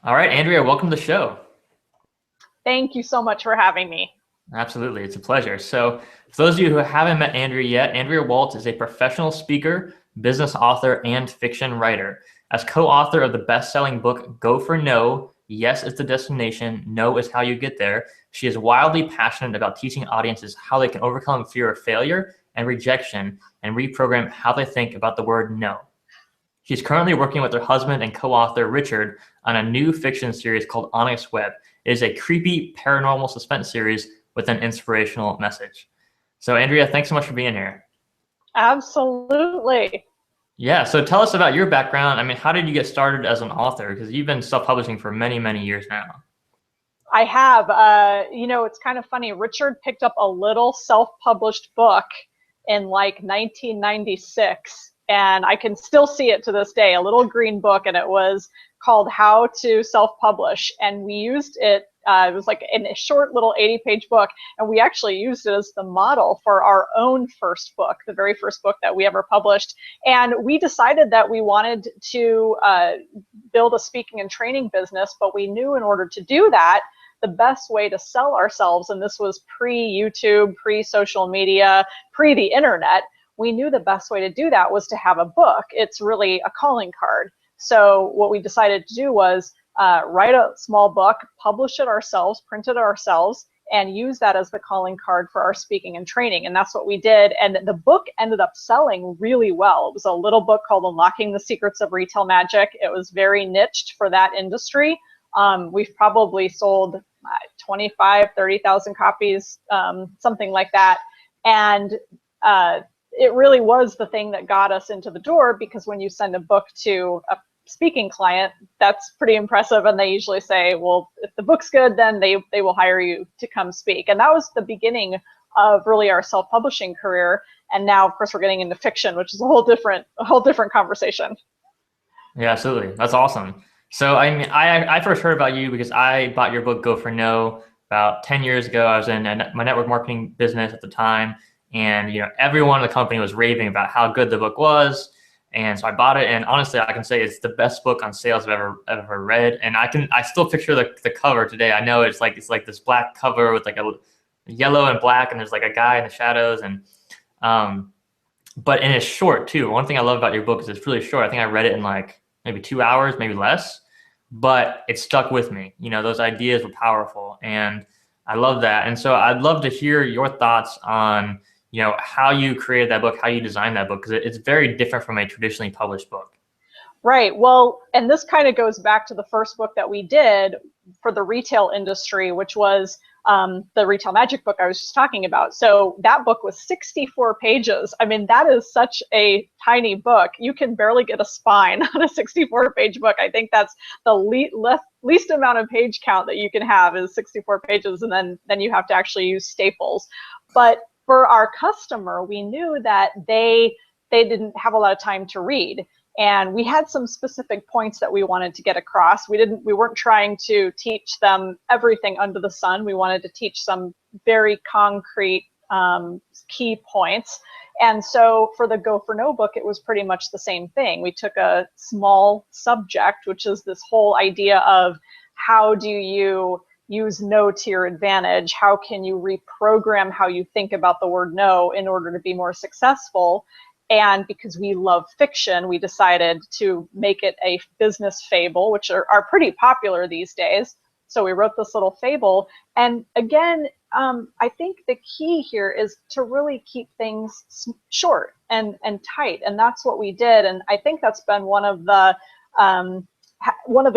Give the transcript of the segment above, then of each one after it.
All right, Andrea, welcome to the show. Thank you so much for having me. Absolutely, it's a pleasure. So, for those of you who haven't met Andrea yet, Andrea Waltz is a professional speaker, business author, and fiction writer. As co-author of the best-selling book Go for No, Yes is the Destination, No is How You Get There, she is wildly passionate about teaching audiences how they can overcome fear of failure and rejection and reprogram how they think about the word no. She's currently working with her husband and co-author Richard on a new fiction series called Onyx Webb. It is a creepy paranormal suspense series with an inspirational message. So Andrea, thanks so much for being here. Absolutely. Yeah, so tell us about your background. I mean, how did you get started as an author? Because you've been self-publishing for many, many years now. I have. It's kind of funny. Richard picked up a little self-published book in like 1996, and I can still see it to this day, a little green book, and it was called How to Self-Publish. And we used it, it was like in a short little 80-page book, and we actually used it as the model for our own first book, the very first book that we ever published. And we decided that we wanted to build a speaking and training business, but we knew in order to do that, the best way to sell ourselves, and this was pre-YouTube, pre-social media, pre the internet, we knew the best way to do that was to have a book. It's really a calling card. So what we decided to do was write a small book, publish it ourselves, print it ourselves, and use that as the calling card for our speaking and training. And that's what we did. And the book ended up selling really well. It was a little book called Unlocking the Secrets of Retail Magic. It was very niched for that industry. We've probably sold 25, 30,000 copies, something like that. And it really was the thing that got us into the door, because when you send a book to a speaking client, that's pretty impressive. And they usually say, well, if the book's good, then they will hire you to come speak. And that was the beginning of really our self-publishing career. And now, of course, we're getting into fiction, which is a whole different conversation. Yeah, absolutely. That's awesome. So I mean, I first heard about you because I bought your book Go for No about 10 years ago. I was in my network marketing business at the time, and everyone in the company was raving about how good the book was. And so I bought it, and honestly, I can say it's the best book on sales I've ever read. And I still picture the cover today. I know it's like this black cover with like a yellow and black, and there's like a guy in the shadows, and but and it's short too. One thing I love about your book is it's really short. I think I read it in like maybe 2 hours, maybe less, but it stuck with me. Those ideas were powerful, and I love that. And so I'd love to hear your thoughts on, how you created that book, how you designed that book, because it's very different from a traditionally published book. Right. Well, and this kind of goes back to the first book that we did for the retail industry, which was the Retail Magic book I was just talking about. So that book was 64 pages. I mean, that is such a tiny book. You can barely get a spine on a 64-page book. I think that's the least amount of page count that you can have is 64 pages, and then you have to actually use staples. But for our customer, we knew that they didn't have a lot of time to read. And we had some specific points that we wanted to get across. We weren't trying to teach them everything under the sun. We wanted to teach some very concrete key points. And so for the Go for No book, it was pretty much the same thing. We took a small subject, which is this whole idea of how do you use no to your advantage? How can you reprogram how you think about the word no in order to be more successful? And because we love fiction, we decided to make it a business fable, which are pretty popular these days. So we wrote this little fable. And again, I think the key here is to really keep things short and tight. And that's what we did. And I think that's been one of the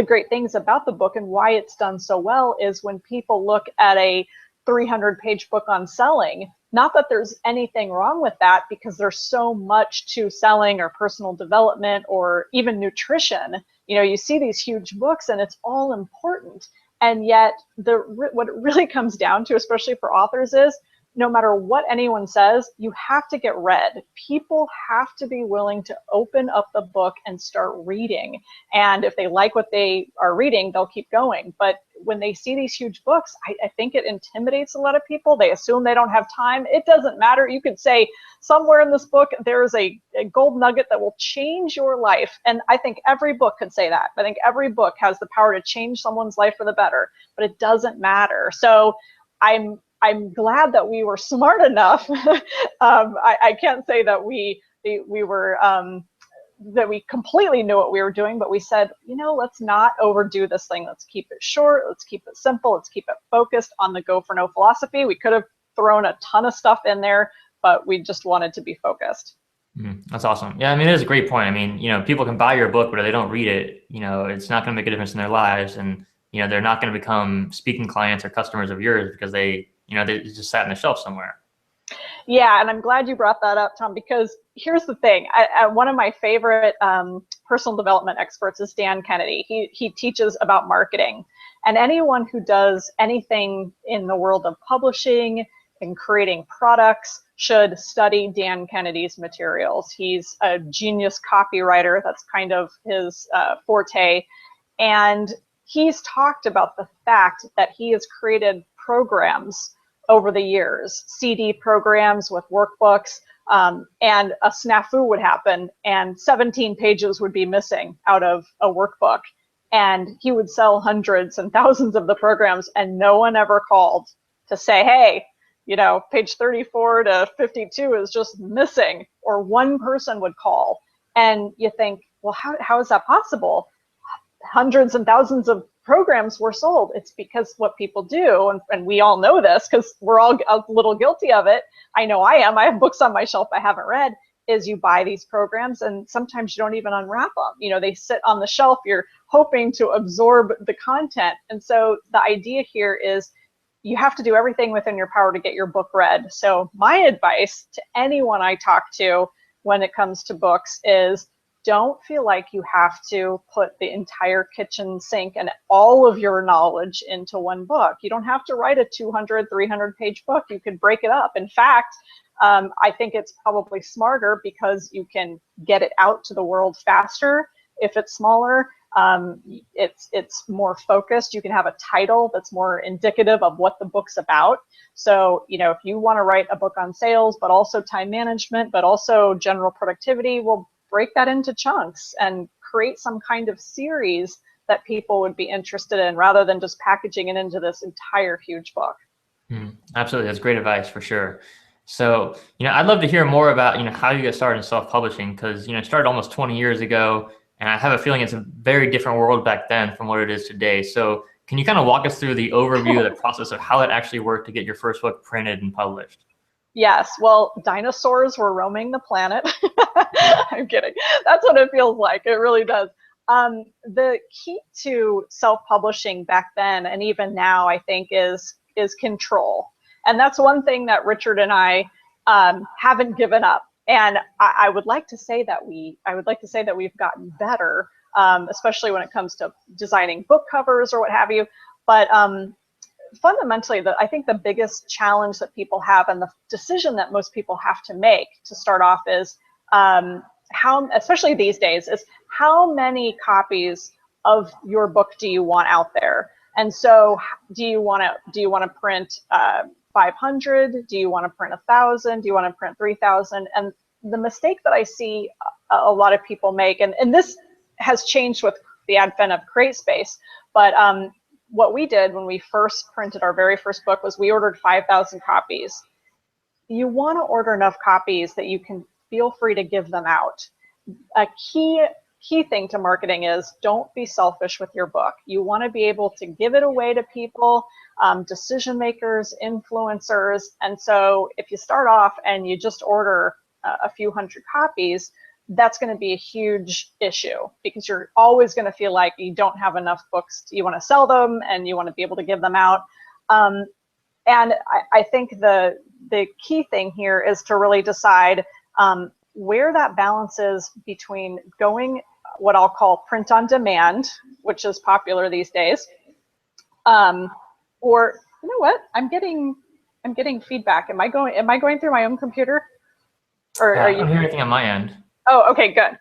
great things about the book, and why it's done so well, is when people look at a 300-page book on selling. Not that there's anything wrong with that, because there's so much to selling or personal development or even nutrition. You see these huge books and it's all important. And yet what it really comes down to, especially for authors, is no matter what anyone says, you have to get read. People have to be willing to open up the book and start reading. And if they like what they are reading, they'll keep going. But when they see these huge books, I think it intimidates a lot of people. They assume they don't have time. It doesn't matter. You could say somewhere in this book, there's a gold nugget that will change your life. And I think every book could say that. I think every book has the power to change someone's life for the better, but it doesn't matter. So I'm glad that we were smart enough. I can't say that we were that we completely knew what we were doing, but we said, you know, let's not overdo this thing. Let's keep it short. Let's keep it simple. Let's keep it focused on the go for no philosophy. We could have thrown a ton of stuff in there, but we just wanted to be focused. That's awesome. Yeah, I mean, it is a great point. I mean, you know, people can buy your book, but if they don't read it, you know, it's not going to make a difference in their lives, and you know, they're not going to become speaking clients or customers of yours because they just sat on the shelf somewhere. Yeah, and I'm glad you brought that up, Tom, because here's the thing. One of my favorite personal development experts is Dan Kennedy. He teaches about marketing. And anyone who does anything in the world of publishing and creating products should study Dan Kennedy's materials. He's a genius copywriter. That's kind of his forte. And he's talked about the fact that he has created programs over the years, CD programs with workbooks, and a snafu would happen and 17 pages would be missing out of a workbook. And he would sell hundreds and thousands of the programs, and no one ever called to say, hey, you know, page 34 to 52 is just missing, or one person would call. And you think, well, how is that possible? Hundreds and thousands of programs were sold. It's because what people do, and we all know this because we're all a little guilty of it. I know I am. I have books on my shelf I haven't read. Is you buy these programs and sometimes you don't even unwrap them. You know, they sit on the shelf. You're hoping to absorb the content. And so the idea here is you have to do everything within your power to get your book read. So my advice to anyone I talk to when it comes to books is, don't feel like you have to put the entire kitchen sink and all of your knowledge into one book. You don't have to write a 200, 300 page book. You could break it up. In fact, I think it's probably smarter because you can get it out to the world faster if it's smaller. It's more focused. You can have a title that's more indicative of what the book's about. So, you know, if you want to write a book on sales, but also time management, but also general productivity, well, break that into chunks and create some kind of series that people would be interested in rather than just packaging it into this entire huge book. Absolutely. That's great advice for sure. So, you know, I'd love to hear more about, you know, how you got started in self-publishing, because, you know, it started almost 20 years ago, and I have a feeling it's a very different world back then from what it is today. So can you kind of walk us through the overview of the process of how it actually worked to get your first book printed and published? Yes, well, dinosaurs were roaming the planet. I'm kidding. That's what it feels like. It really does. The key to self-publishing back then and even now, I think, is control. And that's one thing that Richard and I haven't given up. And I would like to say that we've gotten better, especially when it comes to designing book covers or what have you. But fundamentally, I think the biggest challenge that people have and the decision that most people have to make to start off is how, especially these days, is how many copies of your book do you want out there? And so, do you want to print 500? Do you want to print 1,000? Do you want to print 3,000? And the mistake that I see a lot of people make, and this has changed with the advent of CreateSpace, but what we did when we first printed our very first book was we ordered 5,000 copies. You want to order enough copies that you can feel free to give them out. A key thing to marketing is don't be selfish with your book. You want to be able to give it away to people, decision makers, influencers. And so if you start off and you just order a few hundred copies, that's going to be a huge issue because you're always going to feel like you don't have enough books. You want to sell them and you want to be able to give them out. And I think the key thing here is to really decide where that balance is between going what I'll call print on demand, which is popular these days, or you know what, I'm getting I'm getting feedback. Am I going through my own computer? Or are I you? don't hear anything on my end. Oh, okay, good.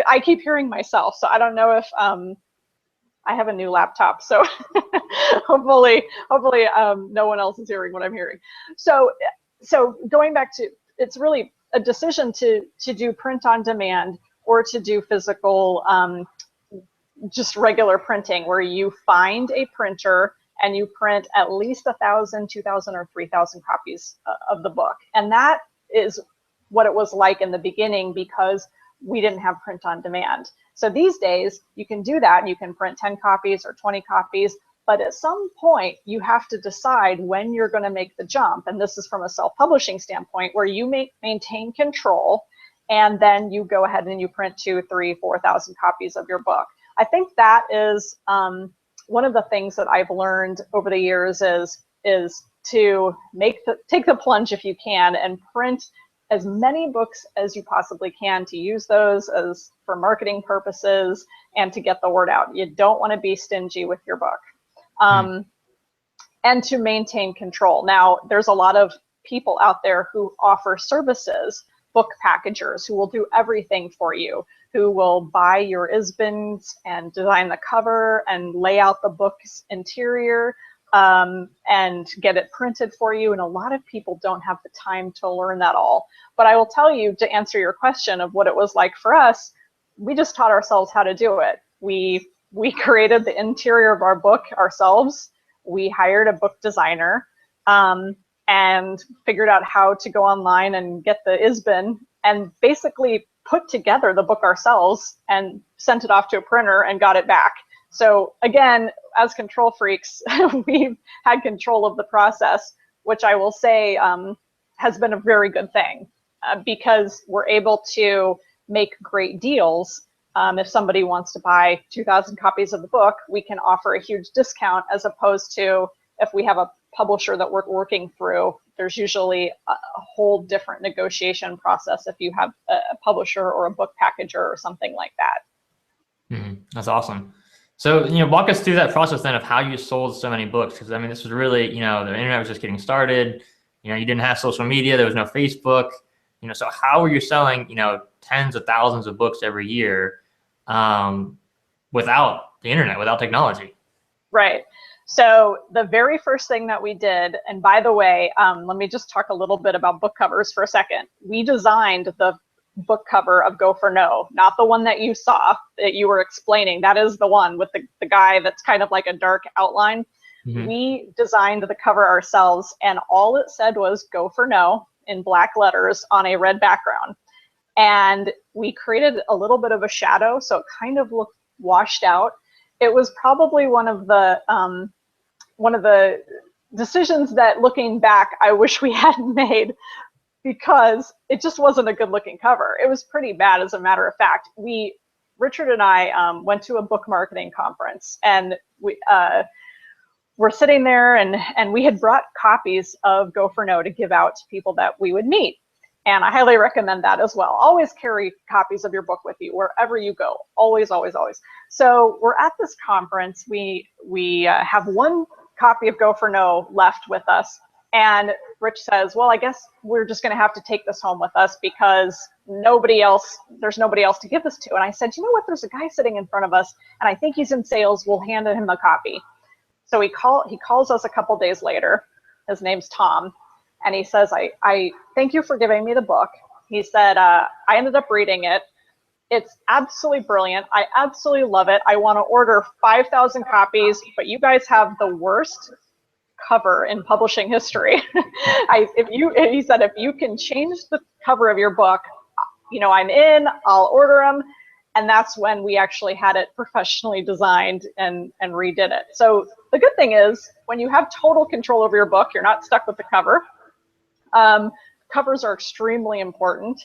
I keep hearing myself, so I don't know if I have a new laptop, so hopefully no one else is hearing what I'm hearing. So going back to, it's really a decision to do print on demand or to do physical, just regular printing, where you find a printer and you print at least 1,000, 2,000, or 3,000 copies of the book. And that is what it was like in the beginning, because we didn't have print on demand. So these days you can do that, and you can print 10 copies or 20 copies, but at some point you have to decide when you're going to make the jump. And this is from a self-publishing standpoint, where you maintain control, and then you go ahead and you print 2,000, 3,000, 4,000 copies of your book. I think that is one of the things that I've learned over the years is to take the plunge if you can, and print as many books as you possibly can, to use those as for marketing purposes and to get the word out. You don't want to be stingy with your book. And to maintain control. Now, there's a lot of people out there who offer services, book packagers, who will do everything for you, who will buy your ISBNs and design the cover and lay out the book's interior, and get it printed for you. And a lot of people don't have the time to learn that all. But I will tell you, to answer your question of what it was like for us, we just taught ourselves how to do it. We created the interior of our book ourselves. We hired a book designer, and figured out how to go online and get the ISBN, and basically put together the book ourselves and sent it off to a printer and got it back. So again, as control freaks, we've had control of the process, which I will say has been a very good thing, because we're able to make great deals. If somebody wants to buy 2,000 copies of the book, we can offer a huge discount, as opposed to if we have a publisher that we're working through, there's usually a whole different negotiation process if you have a publisher or a book packager or something like that. That's awesome. So, walk us through that process then of how you sold so many books. Because I mean, this was really, the internet was just getting started. You didn't have social media. There was no Facebook. So how were you selling, tens of thousands of books every year, without the internet, without technology? Right. So the very first thing that we did, and by the way, let me just talk a little bit about book covers for a second. We designed the book cover of Go for No, not the one that you saw that you were explaining. That is the one with the guy that's kind of like a dark outline. We designed the cover ourselves, and all it said was Go for No in black letters on a red background. And we created a little bit of a shadow, so it kind of looked washed out. It was probably one of the decisions that, looking back, I wish we hadn't made, because it just wasn't a good looking cover. It was pretty bad, as a matter of fact. Richard and I went to a book marketing conference, and we were sitting there, and we had brought copies of Go for No to give out to people that we would meet. And I highly recommend that as well. Always carry copies of your book with you wherever you go. Always, always, always. So we're at this conference. We have one copy of Go for No left with us. And Rich says, well, I guess we're just going to have to take this home with us, because there's nobody else to give this to. And I said, you know what? There's a guy sitting in front of us, and I think he's in sales. We'll hand him a copy. So he calls us a couple days later. His name's Tom. And he says, I thank you for giving me the book. He said, I ended up reading it. It's absolutely brilliant. I absolutely love it. I want to order 5,000 copies, but you guys have the worst cover in publishing history. He said, if you can change the cover of your book, I'm in, I'll order them. And that's when we actually had it professionally designed and redid it. So the good thing is, when you have total control over your book, you're not stuck with the cover. Covers are extremely important.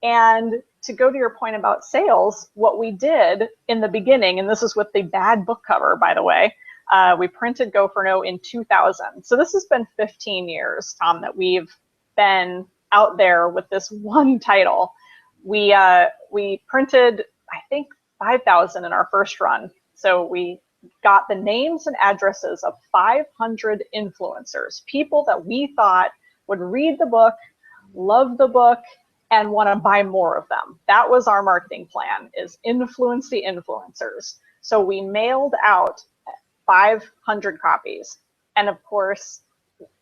And to go to your point about sales, what we did in the beginning, and this is with the bad book cover, by the way, we printed Go for No in 2000. So this has been 15 years, Tom, that we've been out there with this one title. We printed, I think, 5,000 in our first run. So we got the names and addresses of 500 influencers, people that we thought would read the book, love the book, and want to buy more of them. That was our marketing plan, is influence the influencers. So we mailed out 500 copies. And of course,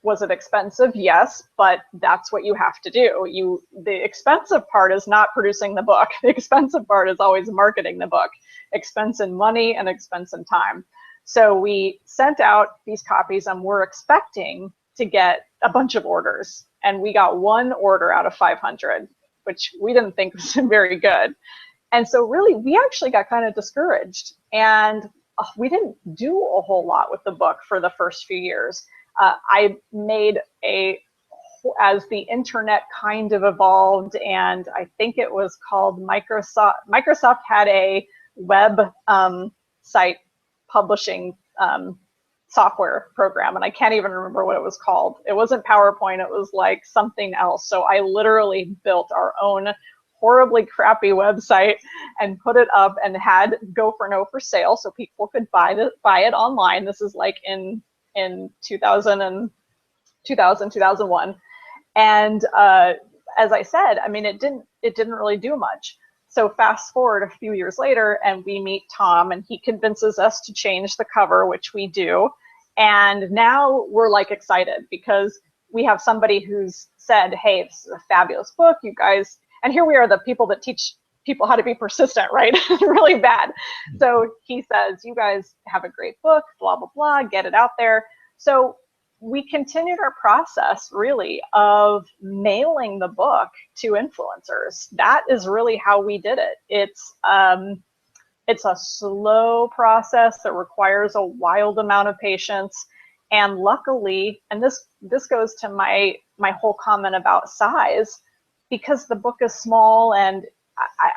was it expensive? Yes, but that's what you have to do. The expensive part is not producing the book. The expensive part is always marketing the book. Expense in money and expense in time. So we sent out these copies and we're expecting to get a bunch of orders. And we got one order out of 500, which we didn't think was very good. And so really, we actually got kind of discouraged. And we didn't do a whole lot with the book for the first few years. I made as the internet kind of evolved, and I think it was called Microsoft had a web site publishing software program, and I can't even remember what it was called. It wasn't PowerPoint, it was like something else. So I literally built our own horribly crappy website and put it up and had Go for No for sale so people could buy it online. This is like in 2000, 2001. And as I said, I mean, it didn't really do much. So fast forward a few years later and we meet Tom and he convinces us to change the cover, which we do. And now we're like excited because we have somebody who's said, hey, this is a fabulous book, you guys. And here we are, the people that teach people how to be persistent, right? Really bad. So he says, you guys have a great book, blah, blah, blah, get it out there. So we continued our process really of mailing the book to influencers. That is really how we did it. It's a slow process that requires a wild amount of patience. And luckily, and this goes to my whole comment about size, because the book is small and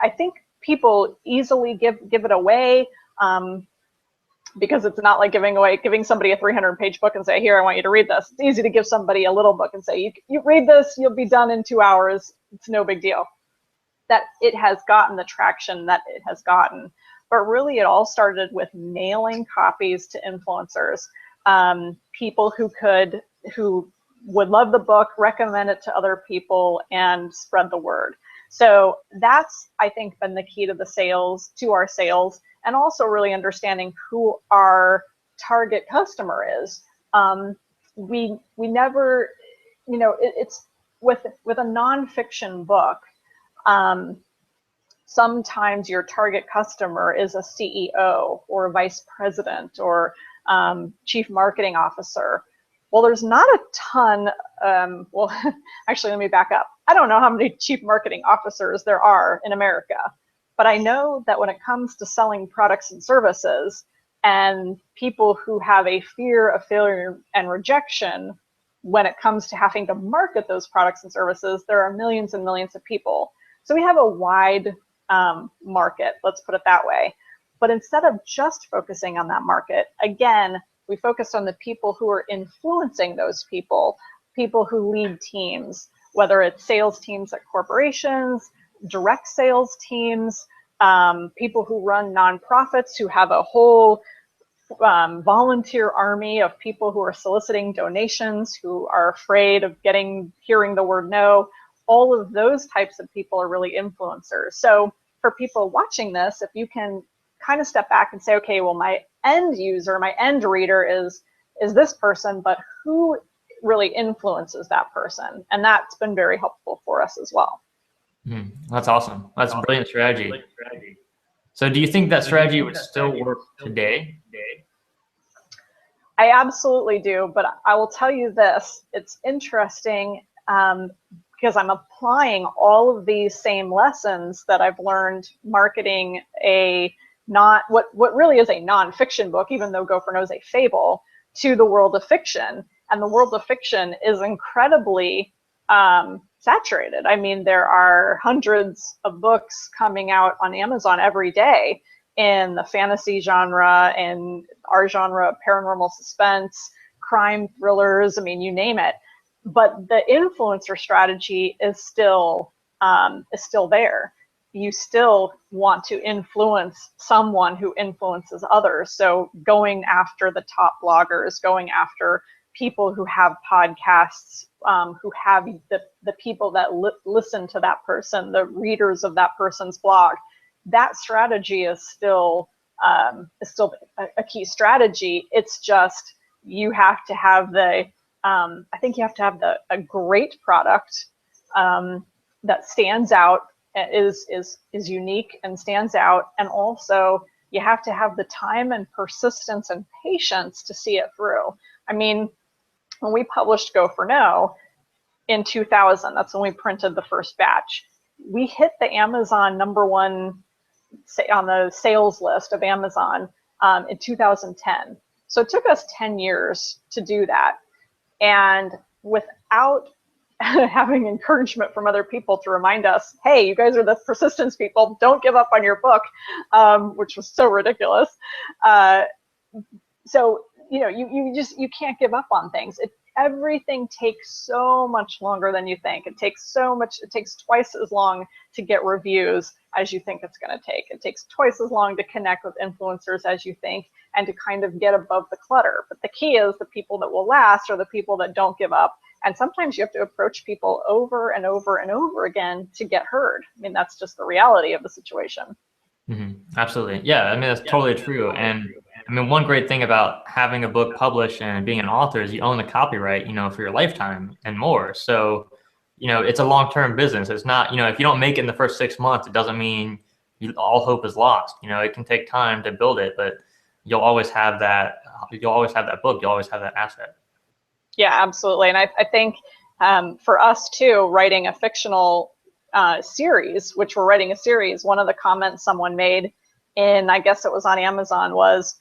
I think people easily give it away because it's not like giving somebody a 300-page book and say, here, I want you to read this. It's easy to give somebody a little book and say, you read this, you'll be done in 2 hours. It's no big deal. That it has gotten the traction that it has gotten. But really, it all started with mailing copies to influencers, people who would love the book, recommend it to other people, and spread the word. So that's, I think, been the key to our sales, and also really understanding who our target customer is. We never, it's with a nonfiction book. Sometimes your target customer is a CEO or a vice president or chief marketing officer. Well, there's not a ton, well, actually, let me back up. I don't know how many chief marketing officers there are in America, but I know that when it comes to selling products and services and people who have a fear of failure and rejection, when it comes to having to market those products and services, there are millions and millions of people. So we have a wide market, let's put it that way. But instead of just focusing on that market, again, we focused on the people who are influencing those people who lead teams, whether it's sales teams at corporations, direct sales teams, people who run nonprofits who have a whole volunteer army of people who are soliciting donations, who are afraid of hearing the word no. All of those types of people are really influencers. So for people watching this, if you can kind of step back and say, okay, well, my end user, my end reader is this person, but who really influences that person? And that's been very helpful for us as well. That's awesome. That's a brilliant strategy. So do you think that strategy would still work today? I absolutely do, but I will tell you this, it's interesting because I'm applying all of these same lessons that I've learned marketing what really is a nonfiction book, even though Go for No is a fable, to the world of fiction. And the world of fiction is incredibly saturated. I mean, there are hundreds of books coming out on Amazon every day in the fantasy genre and our genre, paranormal suspense, crime thrillers, I mean, you name it. But the influencer strategy is still there. you still want to influence someone who influences others. So going after the top bloggers, going after people who have podcasts, who have the people that listen to that person, the readers of that person's blog, that strategy is still a key strategy. It's just, you have to have I think you have to have a great product that stands out, is unique and stands out, and also you have to have the time and persistence and patience to see it through. I mean, when we published Go for No in 2000, that's when we printed the first batch, we hit the Amazon #1 on the sales list of Amazon in 2010. So it took us 10 years to do that. And without having encouragement from other people to remind us, hey, you guys are the persistence people, don't give up on your book, which was so ridiculous. So, you can't give up on things. Everything takes so much longer than you think. It takes twice as long to get reviews as you think it's going to take. It takes twice as long to connect with influencers as you think, and to kind of get above the clutter. But the key is, the people that will last are the people that don't give up. And sometimes you have to approach people over and over and over again to get heard. I mean, that's just the reality of the situation. Absolutely. Yeah, I mean, that's totally true. And I mean, one great thing about having a book published and being an author is you own the copyright, for your lifetime and more. So, it's a long-term business. It's not, if you don't make it in the first 6 months, it doesn't mean all hope is lost. It can take time to build it, but you'll always have that. You'll always have that book. You'll always have that asset. Yeah, absolutely. And I think for us too, writing a fictional series, which we're writing a series, one of the comments someone made I guess it was on Amazon, was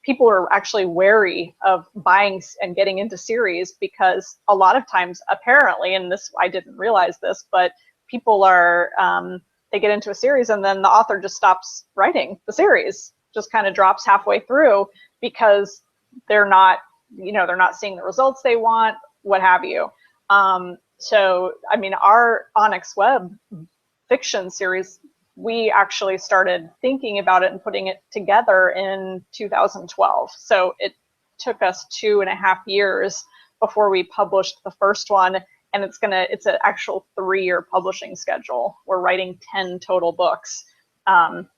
people are actually wary of buying and getting into series, because a lot of times, apparently, and this, I didn't realize this, but people are, they get into a series and then the author just stops writing the series, just kind of drops halfway through, because they're not seeing the results they want, what have you. So, I mean, our Onyx Webb fiction series, we actually started thinking about it and putting it together in 2012. So it took us 2.5 years before we published the first one. And it's an actual 3-year publishing schedule. We're writing 10 total books,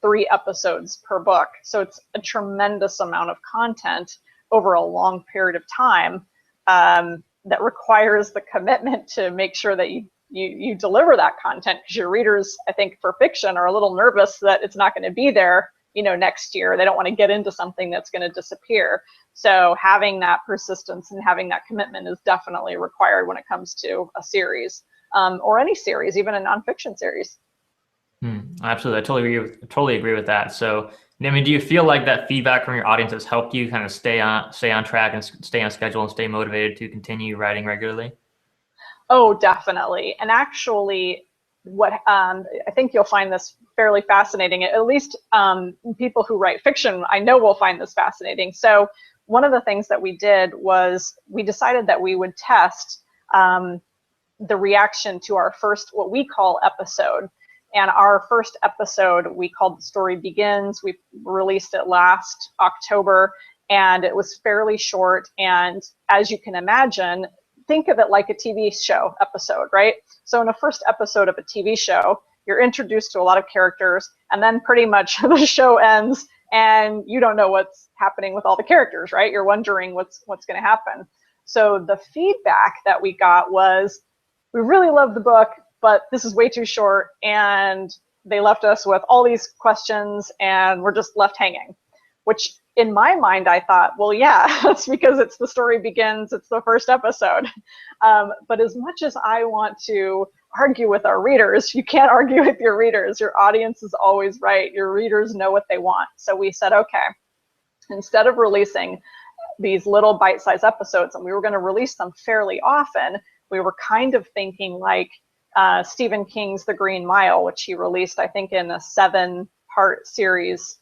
3 episodes per book. So it's a tremendous amount of content over a long period of time that requires the commitment to make sure that you deliver that content, because your readers, I think, for fiction are a little nervous that it's not going to be there, next year. They don't want to get into something that's going to disappear. So having that persistence and having that commitment is definitely required when it comes to a series, or any series, even a nonfiction series. Absolutely. I totally agree with that. So, I mean, do you feel like that feedback from your audience has helped you kind of stay on track and stay on schedule and stay motivated to continue writing regularly? Oh, definitely. And actually, what I think you'll find this fairly fascinating, at least people who write fiction, I know will find this fascinating. So one of the things that we did was we decided that we would test the reaction to our first, what we call, episode. And our first episode we called The Story Begins. We released it last October, and it was fairly short. And as you can imagine, think of it like a TV show episode, right? So in a first episode of a TV show, you're introduced to a lot of characters, and then pretty much the show ends and you don't know what's happening with all the characters, right? You're wondering what's going to happen. So the feedback that we got was, we really love the book, but this is way too short, and they left us with all these questions and we're just left hanging. Which in my mind, I thought, well, yeah, that's because it's The Story Begins, it's the first episode. But as much as I want to argue with our readers, you can't argue with your readers. Your audience is always right. Your readers know what they want. So we said, okay, instead of releasing these little bite-sized episodes, and we were going to release them fairly often, we were kind of thinking like Stephen King's The Green Mile, which he released, I think, in a 7-part series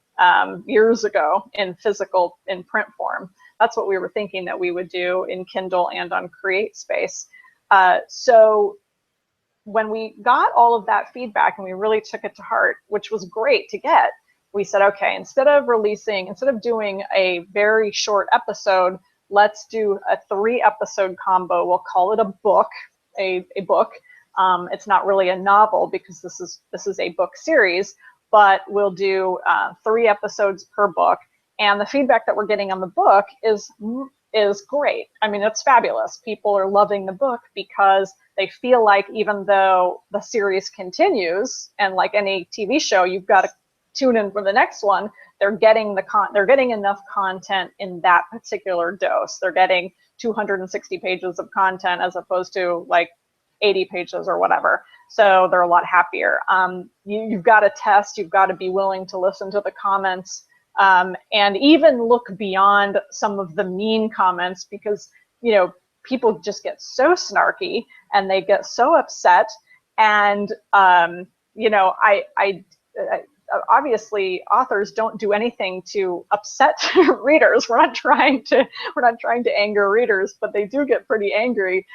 years ago in print form. That's what we were thinking that we would do in Kindle and on CreateSpace. So when we got all of that feedback and we really took it to heart, which was great to get, we said, okay, instead of doing a very short episode, let's do a 3-episode combo. We'll call it a book, a book. It's not really a novel because this is a book series, but we'll do 3 episodes per book. And the feedback that we're getting on the book is great. I mean, it's fabulous. People are loving the book because they feel like even though the series continues, and like any TV show, you've got to tune in for the next one, they're getting enough content in that particular dose. They're getting 260 pages of content as opposed to like 80 pages or whatever. So they're a lot happier. You've got to test, you've got to be willing to listen to the comments, and even look beyond some of the mean comments, because, you know, people just get so snarky and they get so upset. And, you know, I obviously authors don't do anything to upset readers. We're not trying to anger readers, but they do get pretty angry.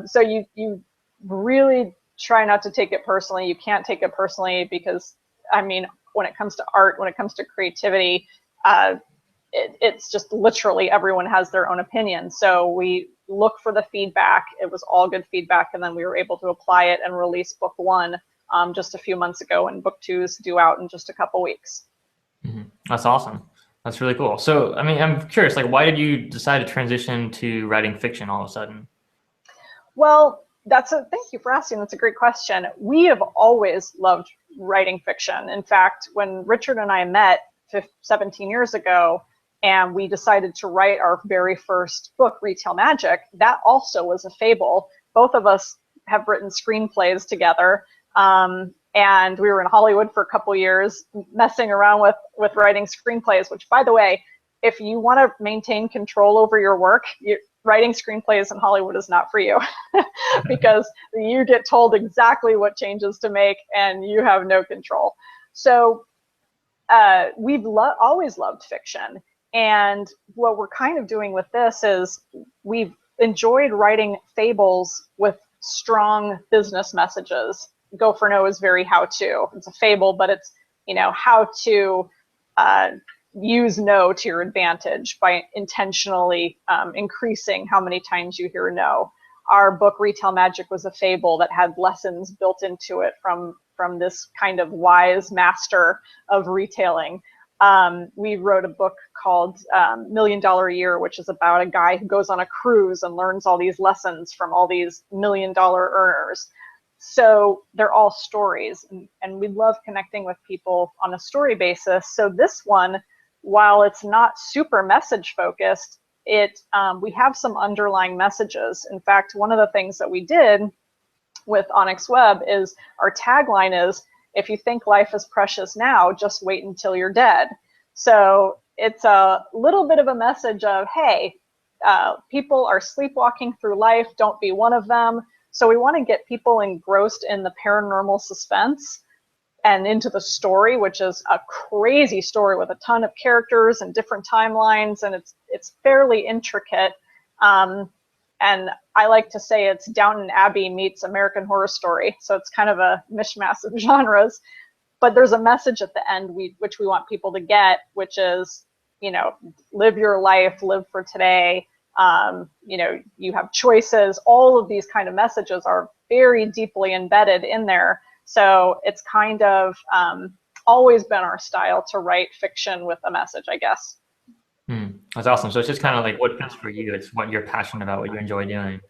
So you really try not to take it personally. You can't take it personally because, I mean, when it comes to art, when it comes to creativity, it's just literally everyone has their own opinion. So we look for the feedback. It was all good feedback, and then we were able to apply it and release book 1 just a few months ago, and book 2 is due out in just a couple weeks. Mm-hmm. That's awesome. That's really cool. So, I mean, I'm curious, like, why did you decide to transition to writing fiction all of a sudden? Well, thank you for asking. That's a great question. We have always loved writing fiction. In fact, when Richard and I met 17 years ago, and we decided to write our very first book, Retail Magic, that also was a fable. Both of us have written screenplays together. And we were in Hollywood for a couple years messing around with writing screenplays, which, by the way, if you want to maintain control over your work, writing screenplays in Hollywood is not for you because you get told exactly what changes to make and you have no control. So we've always loved fiction. And what we're kind of doing with this is we've enjoyed writing fables with strong business messages. Go for No is very how-to. It's a fable, but it's, you know, how to use no to your advantage by intentionally increasing how many times you hear no. Our book Retail Magic was a fable that had lessons built into it from this kind of wise master of retailing. We wrote a book called $1 Million a Year, which is about a guy who goes on a cruise and learns all these lessons from all these $1 million earners. So they're all stories, and we love connecting with people on a story basis. So this one, while it's not super message focused, we have some underlying messages. In fact, one of the things that we did with Onyx Webb is our tagline is, if you think life is precious now, just wait until you're dead. So it's a little bit of a message of, hey, people are sleepwalking through life, don't be one of them. So we want to get people engrossed in the paranormal suspense and into the story, which is a crazy story with a ton of characters and different timelines, and it's fairly intricate. And I like to say it's Downton Abbey meets American Horror Story. So it's kind of a mishmash of genres, but there's a message at the end which we want people to get, which is, you know, live your life, live for today. You know, you have choices. All of these kind of messages are very deeply embedded in there. So it's kind of always been our style to write fiction with a message, I guess. That's awesome. So it's just kind of like what fits for you. It's what you're passionate about, what you enjoy doing.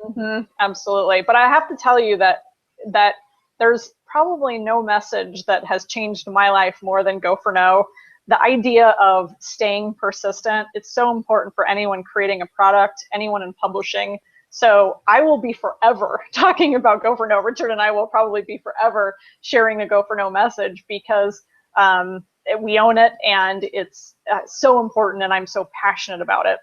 Mm-hmm, absolutely. But I have to tell you that there's probably no message that has changed my life more than Go for No. The idea of staying persistent, it's so important for anyone creating a product, anyone in publishing. So I will be forever talking about Go for No. Richard and I will probably be forever sharing the Go for No message because we own it, and it's so important, and I'm so passionate about it.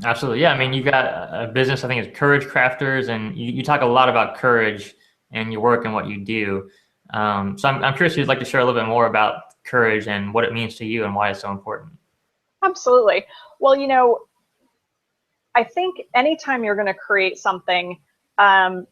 Absolutely. Yeah. I mean, you've got a business, I think it's Courage Crafters, and you talk a lot about courage in your work and what you do. So I'm curious if you'd like to share a little bit more about courage and what it means to you and why it's so important. Absolutely. Well, you know, I think anytime you're going to create something,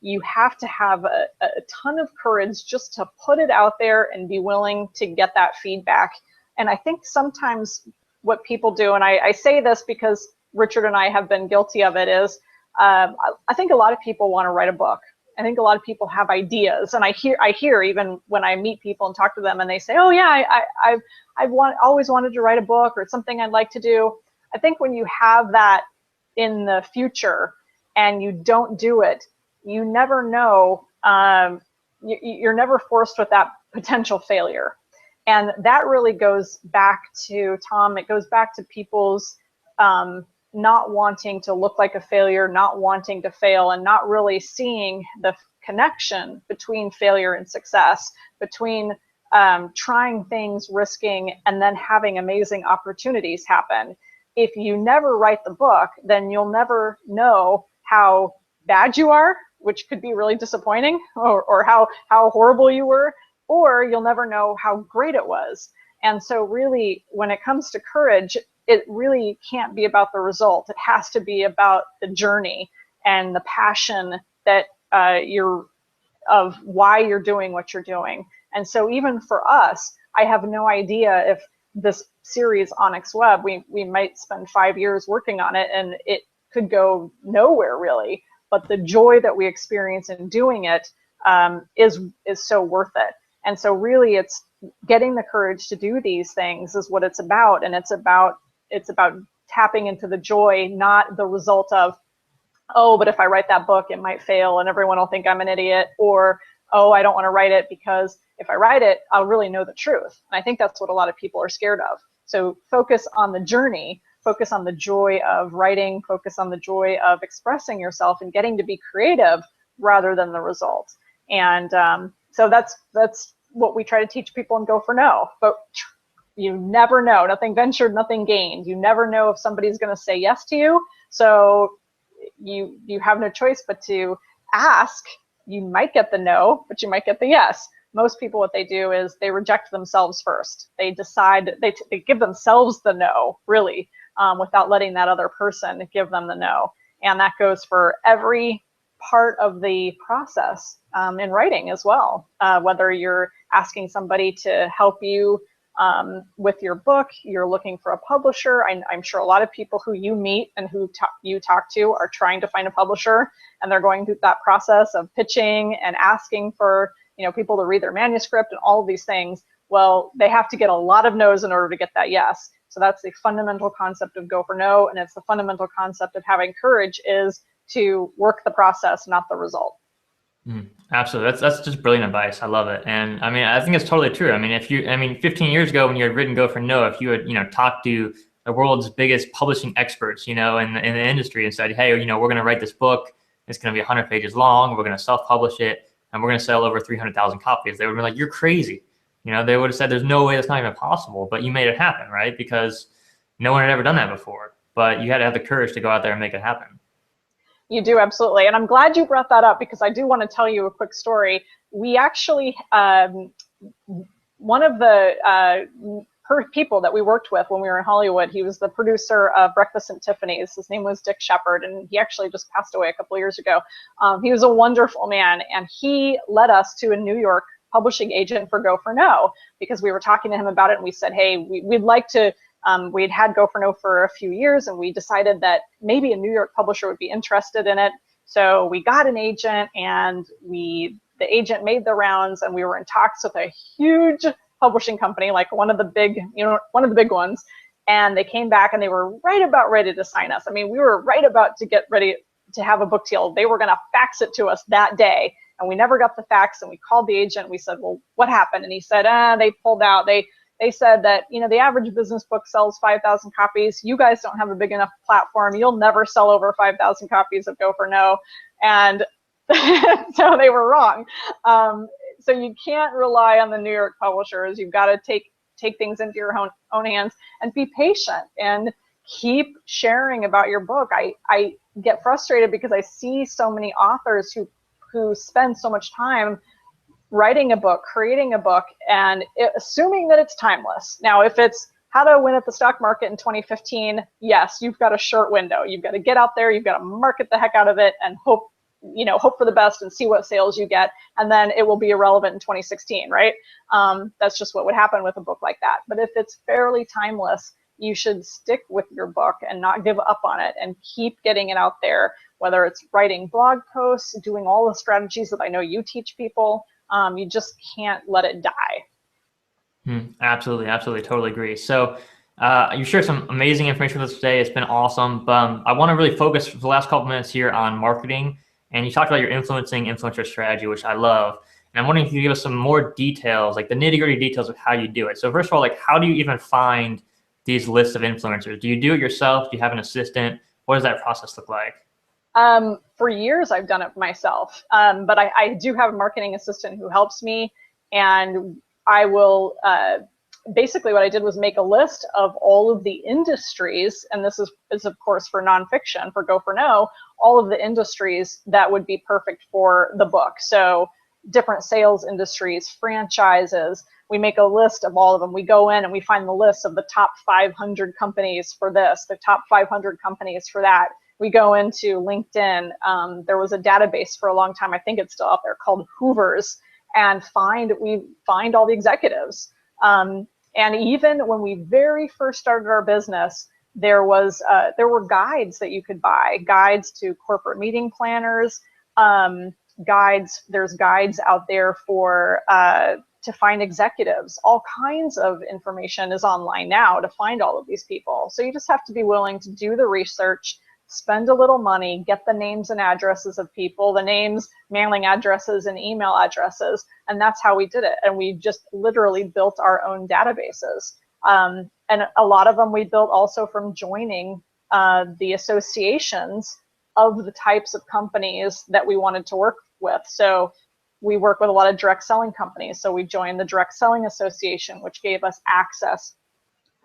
you have to have a ton of courage just to put it out there and be willing to get that feedback. And I think sometimes what people do, and I say this because Richard and I have been guilty of it, is I think a lot of people want to write a book. I think a lot of people have ideas, and I hear even when I meet people and talk to them, and they say, "Oh yeah, I've always wanted to write a book, or it's something I'd like to do." I think when you have that in the future and you don't do it, you never know. You're never forced with that potential failure, and that really goes back to Tom. It goes back to people's not wanting to look like a failure, not wanting to fail, and not really seeing the connection between failure and success, between trying things, risking, and then having amazing opportunities happen. If you never write the book, then you'll never know how bad you are, which could be really disappointing, or how horrible you were, or you'll never know how great it was. And so really, when it comes to courage, it really can't be about the result. It has to be about the journey and the passion that of why you're doing what you're doing. And so even for us, I have no idea if this series Onyx Webb, we might spend 5 years working on it and it could go nowhere really, but the joy that we experience in doing it is so worth it. And so really it's getting the courage to do these things is what it's about. And it's about tapping into the joy, not the result of, oh, but if I write that book, it might fail and everyone will think I'm an idiot, or, oh, I don't want to write it because if I write it, I'll really know the truth. And I think that's what a lot of people are scared of. So focus on the journey, focus on the joy of writing, focus on the joy of expressing yourself and getting to be creative rather than the result. And so that's what we try to teach people in Go for No. But you never know. Nothing ventured, nothing gained. You never know if somebody's going to say yes to you. So you have no choice but to ask. You might get the no, but you might get the yes. Most people, what they do is they reject themselves first. They decide, they give themselves the no, really, without letting that other person give them the no. And that goes for every part of the process in writing as well. Whether you're asking somebody to help you with your book, you're looking for a publisher. I'm sure a lot of people who you meet and who you talk to are trying to find a publisher, and they're going through that process of pitching and asking for people to read their manuscript and all of these things. Well, they have to get a lot of no's in order to get that yes. So that's the fundamental concept of Go for No, and it's the fundamental concept of having courage is to work the process, not the result. Absolutely. That's just brilliant advice. I love it. And I mean, I think it's totally true. I mean, 15 years ago when you had written Go for No, if you had, talked to the world's biggest publishing experts, in the industry and said, hey, we're going to write this book. It's going to be 100 pages long. We're going to self-publish it and we're going to sell over 300,000 copies. They would be like, you're crazy. They would have said, there's no way, that's not even possible, but you made it happen, right? Because no one had ever done that before, but you had to have the courage to go out there and make it happen. You do, absolutely. And I'm glad you brought that up because I do want to tell you a quick story. We actually, one of the people that we worked with when we were in Hollywood, he was the producer of Breakfast at Tiffany's. His name was Dick Shepard, and he actually just passed away a couple of years ago. He was a wonderful man, and he led us to a New York publishing agent for Go for No because we were talking to him about it, and we said, hey, we'd like to, we'd had Go for No for a few years, and we decided that maybe a New York publisher would be interested in it. So we got an agent, and the agent made the rounds, and we were in talks with a huge publishing company, like one of the big ones. And they came back and they were right about ready to sign us. I mean, we were right about to get ready to have a book deal. They were going to fax it to us that day. And we never got the fax, and we called the agent. We said, well, what happened? And he said, they pulled out. They said that, the average business book sells 5,000 copies. You guys don't have a big enough platform. You'll never sell over 5,000 copies of Go for No. And so they were wrong. So you can't rely on the New York publishers. You've got to take things into your own hands and be patient and keep sharing about your book. I get frustrated because I see so many authors who spend so much time writing a book, creating a book, and assuming that it's timeless. Now, if it's how to win at the stock market in 2015, yes, you've got a short window. You've got to get out there, you've got to market the heck out of it and hope hope for the best and see what sales you get, and then it will be irrelevant in 2016, right? That's just what would happen with a book like that. But if it's fairly timeless, you should stick with your book and not give up on it and keep getting it out there, whether it's writing blog posts, doing all the strategies that I know you teach people. You just can't let it die. Absolutely, absolutely, totally agree. So you shared some amazing information with us today. It's been awesome. But I want to really focus for the last couple minutes here on marketing. And you talked about your influencer strategy, which I love. And I'm wondering if you could give us some more details, like the nitty-gritty details of how you do it. So first of all, like, how do you even find these lists of influencers? Do you do it yourself? Do you have an assistant? What does that process look like? For years, I've done it myself, but I do have a marketing assistant who helps me, and I will, basically what I did was make a list of all of the industries, and this is of course for nonfiction, for Go for No, all of the industries that would be perfect for the book. So different sales industries, franchises, we make a list of all of them. We go in and we find the list of the top 500 companies for this, the top 500 companies for that. We go into LinkedIn. There was a database for a long time, I think it's still out there, called Hoovers, and we find all the executives. And even when we very first started our business, there were guides that you could buy, guides to corporate meeting planners, there's guides out there for to find executives. All kinds of information is online now to find all of these people. So you just have to be willing to do the research, spend a little money, get the names and addresses of people, the names, mailing addresses, and email addresses. And that's how we did it. And we just literally built our own databases. And a lot of them we built also from joining the associations of the types of companies that we wanted to work with. So we work with a lot of direct selling companies. So we joined the Direct Selling Association, which gave us access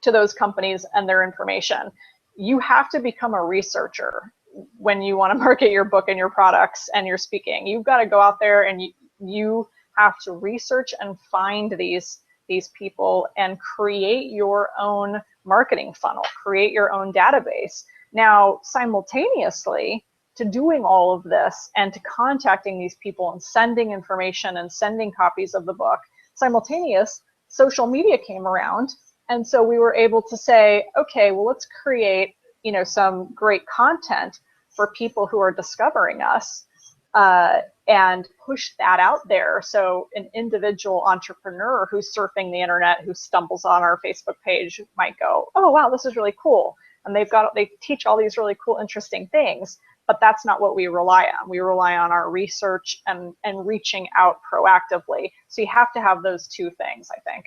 to those companies and their information. You have to become a researcher when you want to market your book and your products and your speaking. You've got to go out there and you have to research and find these people and create your own marketing funnel, create your own database. Now, simultaneously to doing all of this and to contacting these people and sending information and sending copies of the book, simultaneous, social media came around. And so we were able to say, okay, well, let's create, some great content for people who are discovering us and push that out there. So an individual entrepreneur who's surfing the internet, who stumbles on our Facebook page might go, oh, wow, this is really cool. And they teach all these really cool, interesting things. But that's not what we rely on. We rely on our research and reaching out proactively. So you have to have those two things, I think.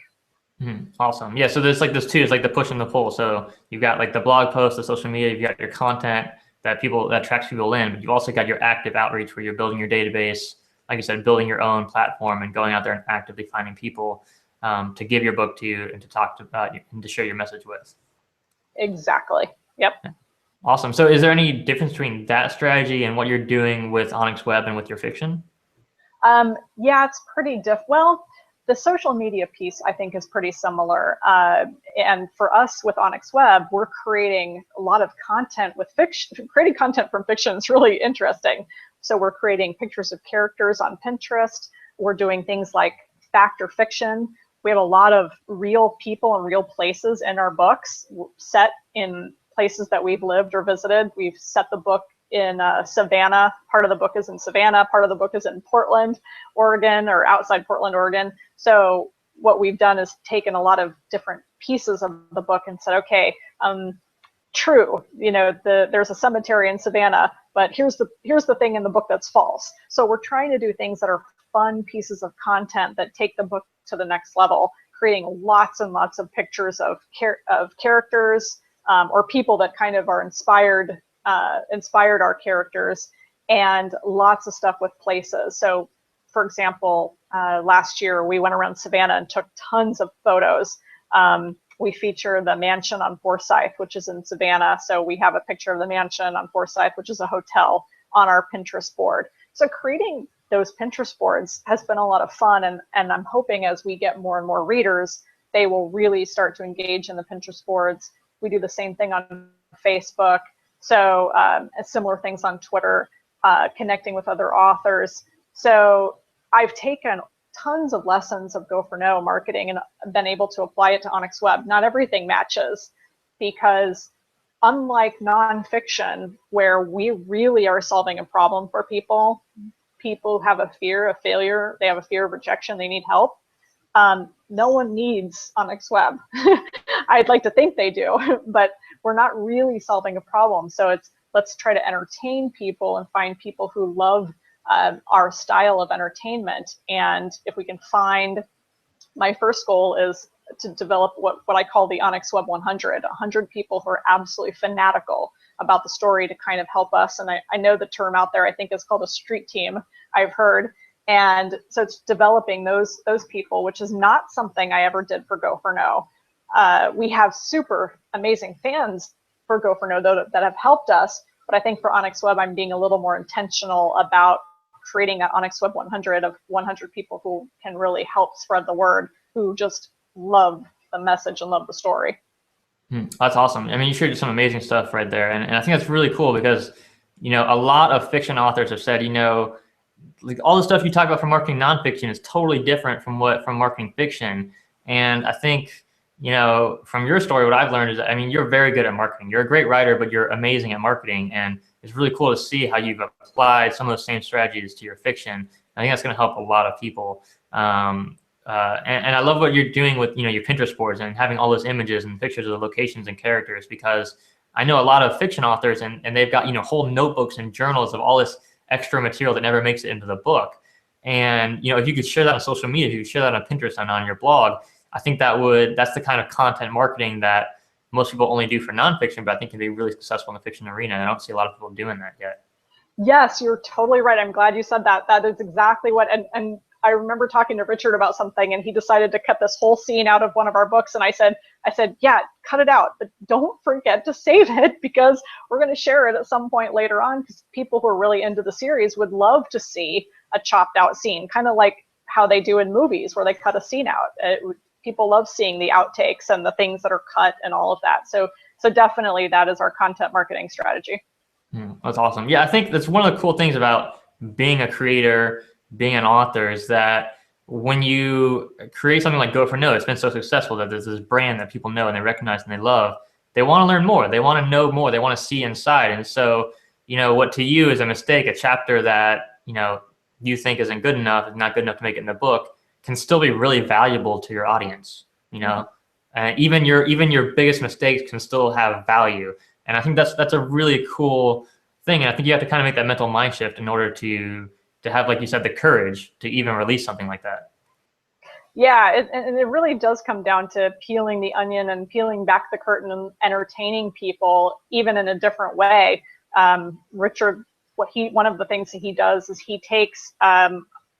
Awesome. Yeah. So there's like those two, it's like the push and the pull. So you've got like the blog posts, the social media, you've got your content that attracts people in, but you've also got your active outreach where you're building your database, like you said, building your own platform and going out there and actively finding people to give your book to you and to talk about you and to share your message with. Exactly. Yep. Yeah. Awesome. So is there any difference between that strategy and what you're doing with Onyx Webb and with your fiction? Yeah, it's pretty well, the social media piece, I think, is pretty similar. And for us with Onyx Webb, we're creating a lot of content with fiction. Creating content from fiction is really interesting. So we're creating pictures of characters on Pinterest. We're doing things like fact or fiction. We have a lot of real people and real places in our books set in places that we've lived or visited. We've set the book in Savannah. Part of the book is in Savannah. Part of the book is in Portland, Oregon, or outside Portland, Oregon. So what we've done is taken a lot of different pieces of the book and said, okay, true, there's a cemetery in Savannah, but here's the thing in the book that's false. So we're trying to do things that are fun pieces of content that take the book to the next level, creating lots and lots of pictures of characters, or people that kind of are inspired our characters, and lots of stuff with places. So for example, last year we went around Savannah and took tons of photos. We feature the mansion on Forsyth, which is in Savannah. So we have a picture of the mansion on Forsyth, which is a hotel, on our Pinterest board. So creating those Pinterest boards has been a lot of fun. And I'm hoping as we get more and more readers, they will really start to engage in the Pinterest boards. We do the same thing on Facebook. So similar things on Twitter. connecting with other authors. So I've taken tons of lessons of Go for No marketing and been able to apply it to Onyx Webb. Not everything matches, because unlike nonfiction, where we really are solving a problem for people, people have a fear of failure, they have a fear of rejection, they need help. No one needs Onyx Webb. I'd like to think they do, but we're not really solving a problem. So it's, let's try to entertain people and find people who love our style of entertainment. And if we can find, my first goal is to develop what I call the Onyx Webb 100 people who are absolutely fanatical about the story to kind of help us. And I know the term out there, I think it's called a street team, I've heard. And so it's developing those people, which is not something I ever did for Go for No. We have super amazing fans for Go for No that have helped us, but I think for Onyx Webb, I'm being a little more intentional about creating that Onyx Webb 100 of 100 people who can really help spread the word, who just love the message and love the story. That's awesome. I mean, you shared some amazing stuff right there. And I think that's really cool because, you know, a lot of fiction authors have said, you know, like all the stuff you talk about from marketing nonfiction is totally different from marketing fiction. And I think, you know, from your story, what I've learned is, I mean, you're very good at marketing. You're a great writer, but you're amazing at marketing. And it's really cool to see how you've applied some of those same strategies to your fiction. I think that's going to help a lot of people. And I love what you're doing with, you know, your Pinterest boards and having all those images and pictures of the locations and characters, because I know a lot of fiction authors and they've got, you know, whole notebooks and journals of all this extra material that never makes it into the book. And, you know, if you could share that on social media, if you could share that on Pinterest and on your blog, I think that's the kind of content marketing that most people only do for nonfiction, but I think can be really successful in the fiction arena. And I don't see a lot of people doing that yet. Yes, you're totally right. I'm glad you said that. That is exactly what, and I remember talking to Richard about something, and he decided to cut this whole scene out of one of our books. And I said, yeah, cut it out, but don't forget to save it, because we're going to share it at some point later on, because people who are really into the series would love to see a chopped out scene, kind of like how they do in movies where they cut a scene out. People love seeing the outtakes and the things that are cut and all of that. So definitely that is our content marketing strategy. That's awesome. Yeah, I think that's one of the cool things about being a creator, being an author, is that when you create something like Go for No, it's been so successful that there's this brand that people know and they recognize and they love. They want to learn more. They want to know more. They want to see inside. And so, you know, what to you is a mistake, a chapter that, you know, you think isn't good enough, is not good enough to make it in the book, can still be really valuable to your audience, you know, and even your biggest mistakes can still have value. And I think that's a really cool thing. And I think you have to kind of make that mental mind shift in order to have, like you said, the courage to even release something like that. Yeah, and it really does come down to peeling the onion and peeling back the curtain and entertaining people, even in a different way. Richard, one of the things that he does is he takes,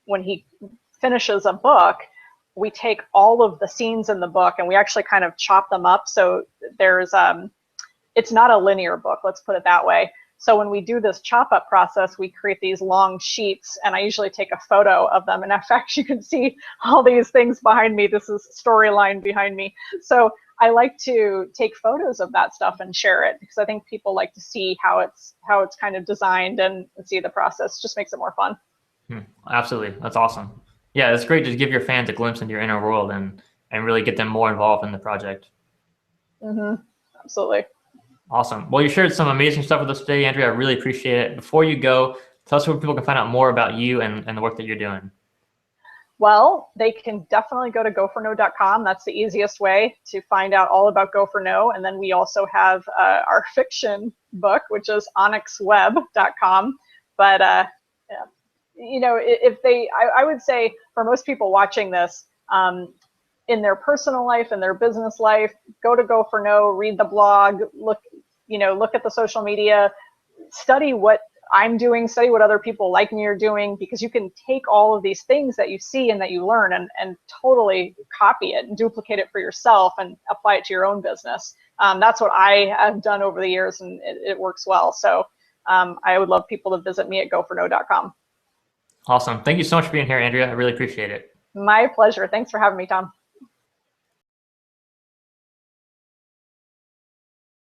when he finishes a book, we take all of the scenes in the book and we actually kind of chop them up. So there's, it's not a linear book, let's put it that way. So when we do this chop up process, we create these long sheets, and I usually take a photo of them. And in fact, you can see all these things behind me. This is storyline behind me. So I like to take photos of that stuff and share it, because I think people like to see how it's kind of designed and see the process. Just makes it more fun. Absolutely. That's awesome. Yeah, it's great to give your fans a glimpse into your inner world and really get them more involved in the project. Absolutely. Awesome. Well, you shared some amazing stuff with us today, Andrea. I really appreciate it. Before you go, tell us where people can find out more about you and the work that you're doing. Well, they can definitely go to goforno.com. That's the easiest way to find out all about Go for No. And then we also have our fiction book, which is onyxwebb.com. But, you know, I would say for most people watching this, in their personal life and their business life, go to Go for No, read the blog, look at the social media, study what I'm doing, study what other people like me are doing, because you can take all of these things that you see and that you learn and totally copy it and duplicate it for yourself and apply it to your own business. That's what I have done over the years, and it works well. So I would love people to visit me at goforno.com. Awesome. Thank you so much for being here, Andrea. I really appreciate it. My pleasure. Thanks for having me, Tom.